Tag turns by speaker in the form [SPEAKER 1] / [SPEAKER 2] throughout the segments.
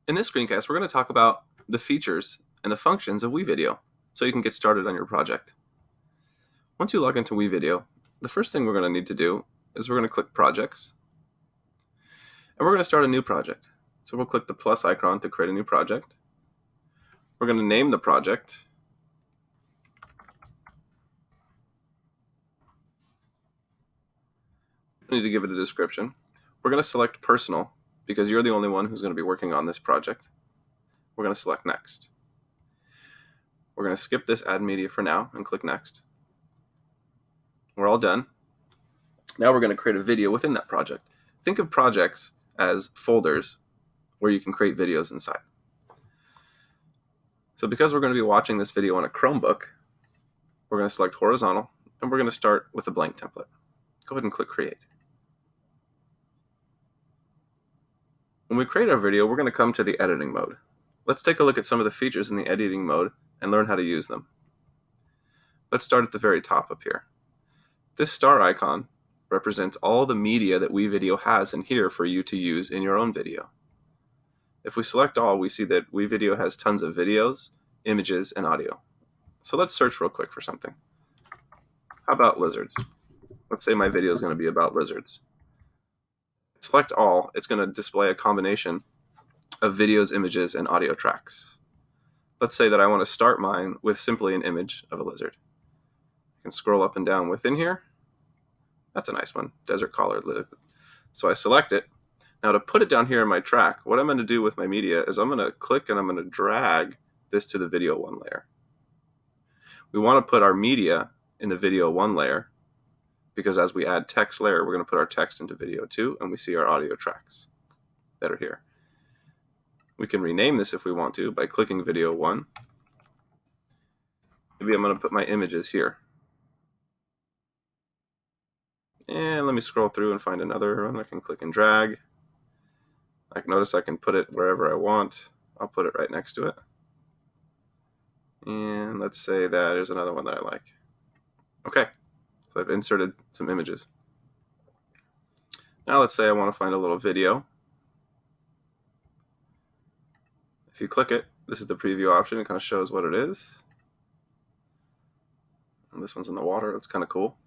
[SPEAKER 1] In this screencast, we're going to talk about the features and the functions of Wevideo so you can get started on your project. Once you log into Wevideo, the first thing we're going to need to do is we're going to click Projects, and we're going to start a new project. So we'll click the plus icon to create a new project. We're going to name the project. We need to give it a description. We're going to select Personal because you're the only one who's going to be working on this project. We're going to select Next. We're going to skip this Add Media for now and click Next. We're all done. Now we're going to create a video within that project. Think of projects as folders where you can create videos inside. So because we're going to be watching this video on a Chromebook, we're going to select Horizontal, and we're going to start with a blank template. Go ahead and click Create. When we create our video, we're going to come to the editing mode. Let's take a look at some of the features in the editing mode and learn how to use them. Let's start at the very top up here. This star icon represents all the media that Wevideo has in here for you to use in your own video. If we select all, we see that Wevideo has tons of videos, images, and audio. So let's search real quick for something. How about lizards? Let's say my video is going to be about lizards. Select all, it's going to display a combination of videos, images, and audio tracks. Let's say that I want to start mine with simply an image of a lizard. I can scroll up and down within here. That's a nice one, desert collared lizard. So I select it. Now to put it down here in my track, what I'm going to do with my media is I'm going to click and I'm going to drag this to the video 1 layer. We want to put our media in the video 1 layer because as we add text layer, we're going to put our text into video 2 and we see our audio tracks that are here. We can rename this if we want to by clicking video 1. Maybe I'm going to put my images here. And let me scroll through and find another one. I can click and drag. I can notice I can put it wherever I want. I'll put it right next to it. And let's say that there's another one that I like. Okay, so I've inserted some images. Now let's say I want to find a little video. If you click it, this is the preview option. It kind of shows what it is. And this one's in the water. That's kind of cool.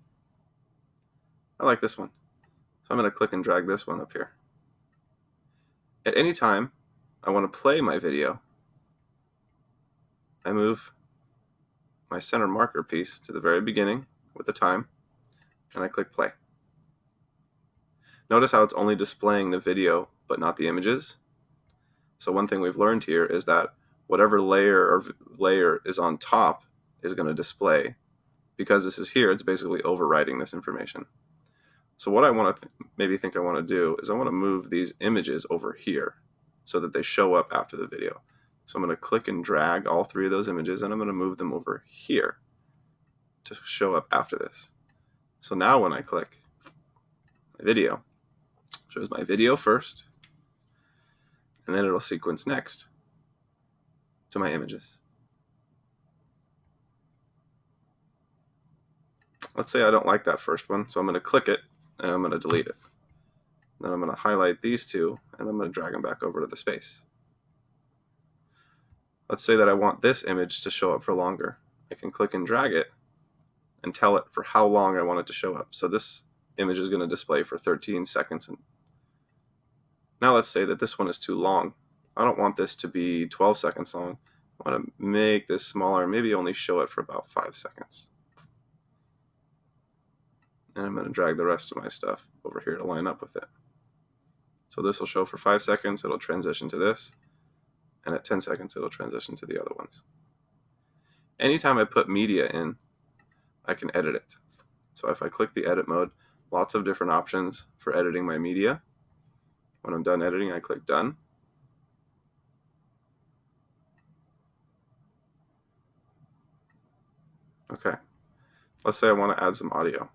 [SPEAKER 1] I like this one. So I'm going to click and drag this one up here. At any time I want to play my video, I move my center marker piece to the very beginning with the time, and I click play. Notice how it's only displaying the video but not the images. So one thing we've learned here is that whatever layer is on top is going to display. Because this is here, it's basically overwriting this information. So what I want to maybe think I want to do is I want to move these images over here so that they show up after the video. So I'm going to click and drag all 3 of those images and I'm going to move them over here to show up after this. So now when I click my video, it shows my video first and then it'll sequence next to my images. Let's say I don't like that first one, so I'm going to click it and I'm going to delete it. Then I'm going to highlight these 2 and I'm going to drag them back over to the space. Let's say that I want this image to show up for longer. I can click and drag it and tell it for how long I want it to show up. So this image is going to display for 13 seconds. Now let's say that this one is too long. I don't want this to be 12 seconds long. I want to make this smaller, maybe only show it for about 5 seconds. And I'm going to drag the rest of my stuff over here to line up with it. So this will show for 5 seconds, it'll transition to this, and at 10 seconds it'll transition to the other ones. Anytime I put media in, I can edit it. So if I click the edit mode, lots of different options for editing my media. When I'm done editing, I click done. Okay, let's say I want to add some audio.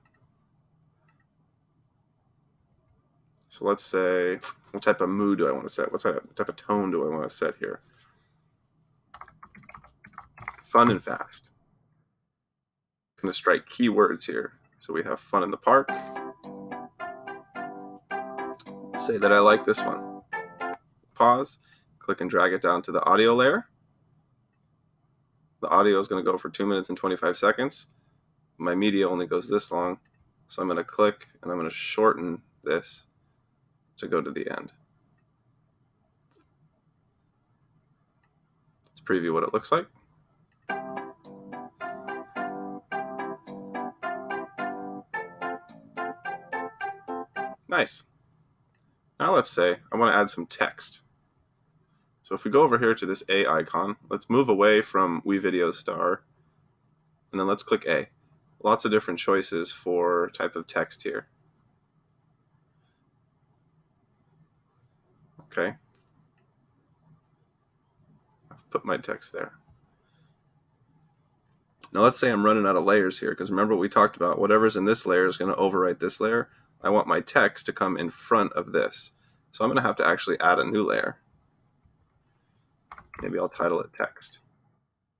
[SPEAKER 1] So let's say, what type of mood do I want to set? What type of tone do I want to set here? Fun and fast. I'm going to strike keywords here. So we have fun in the park. Let's say that I like this one. Pause, Click and drag it down to the audio layer. The audio is going to go for 2 minutes and 25 seconds. My media only goes this long, so I'm going to click and I'm going to shorten this to go to the end. Let's preview what it looks like. Nice. Now let's say I want to add some text. So if we go over here to this A icon, let's move away from Wevideo star, and then let's click A. Lots of different choices for type of text here. Okay. I've put my text there. Now let's say I'm running out of layers here, because remember what we talked about, whatever's in this layer is going to overwrite this layer. I want my text to come in front of this. So I'm going to have to actually add a new layer. Maybe I'll title it text.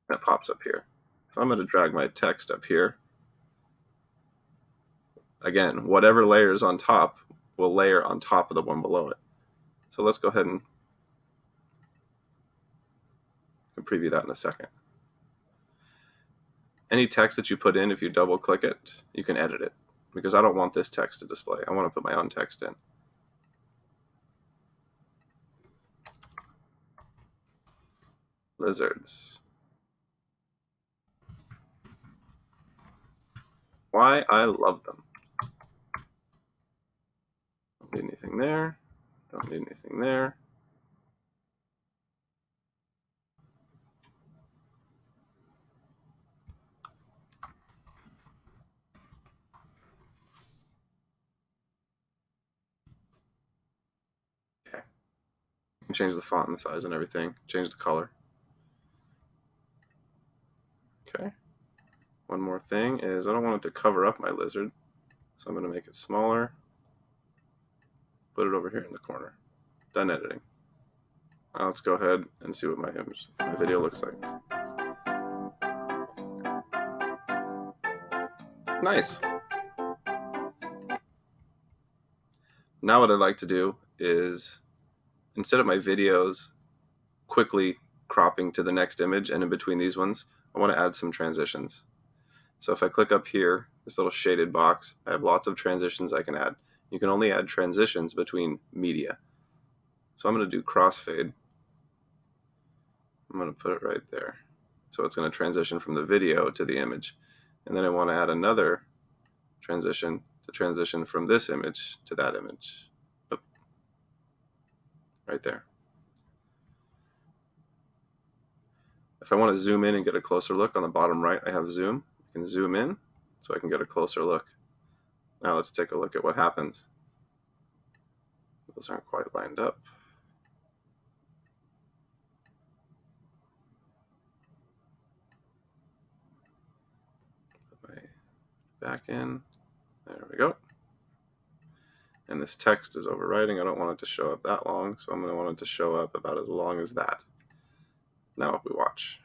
[SPEAKER 1] And it pops up here. So I'm going to drag my text up here. Again, whatever layer is on top will layer on top of the one below it. So let's go ahead and preview that in a second. Any text that you put in, if you double click it, you can edit it, because I don't want this text to display. I want to put my own text in. Lizards. Why I love them. Don't need anything there. Don't need anything there. Okay. You can change the font and the size and everything. Change the color. Okay. One more thing is I don't want it to cover up my lizard, so I'm going to make it smaller. Put it over here in the corner. Done editing. Now let's go ahead and see what my video looks like. Nice. Now what I'd like to do is, instead of my videos quickly cropping to the next image and in between these ones, I want to add some transitions. So if I click up here, this little shaded box, I have lots of transitions I can add. You can only add transitions between media. So I'm going to do crossfade. I'm going to put it right there. So it's going to transition from the video to the image. And then I want to add another transition to transition from this image to that image. Oop. Right there. If I want to zoom in and get a closer look, on the bottom right I have zoom. I can zoom in so I can get a closer look. Now let's take a look at what happens. Those aren't quite lined up. Put my back in. There we go. And this text is overwriting. I don't want it to show up that long, so I'm going to want it to show up about as long as that. Now if we watch,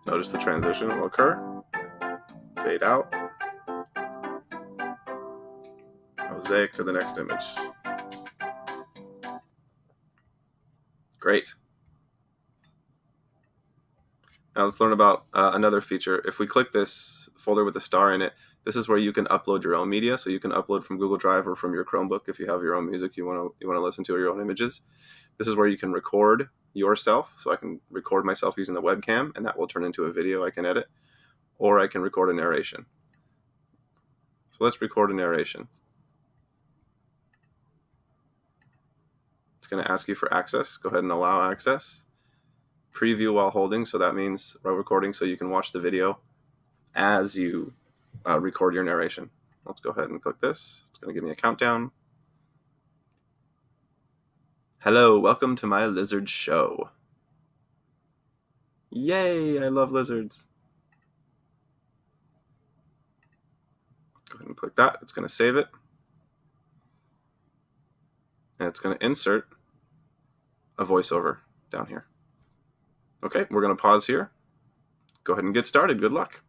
[SPEAKER 1] notice the transition will occur. Fade out. Mosaic to the next image. Great. Now let's learn about another feature. If we click this folder with the star in it, this is where you can upload your own media. So you can upload from Google Drive or from your Chromebook if you have your own music you want to listen to, or your own images. This is where you can record yourself. So I can record myself using the webcam, and that will turn into a video I can edit. Or I can record a narration. So let's record a narration. It's going to ask you for access. Go ahead and allow access. Preview while holding, so that means while recording, so you can watch the video as you record your narration. Let's go ahead and click this. It's going to give me a countdown. Hello, welcome to my lizard show. Yay, I love lizards. Go ahead and click that. It's going to save it. And it's going to insert a voiceover down here. Okay, we're going to pause here. Go ahead and get started. Good luck.